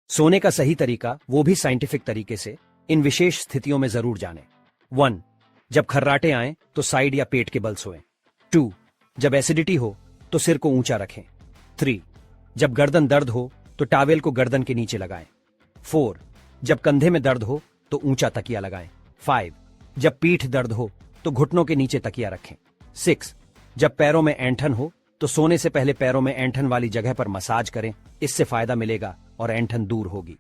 सोने का सही तरीका, वो भी साइंटिफिक तरीके से, इन विशेष स्थितियों में जरूर जानें। 1. जब खर्राटे आए तो साइड या पेट के बल सोएं। 2. जब एसिडिटी हो तो सिर को ऊंचा रखें। 3. जब गर्दन दर्द हो तो टॉवेल को गर्दन के नीचे लगाएं। 4. जब कंधे में दर्द हो तो ऊंचा तकिया लगाएं। 5. जब पीठ दर्द हो तो घुटनों के नीचे तकिया रखें। 6. जब पैरों में ऐंठन हो तो सोने से पहले पैरों में ऐंठन वाली जगह पर मसाज करें, इससे फायदा मिलेगा और ऐंठन दूर होगी।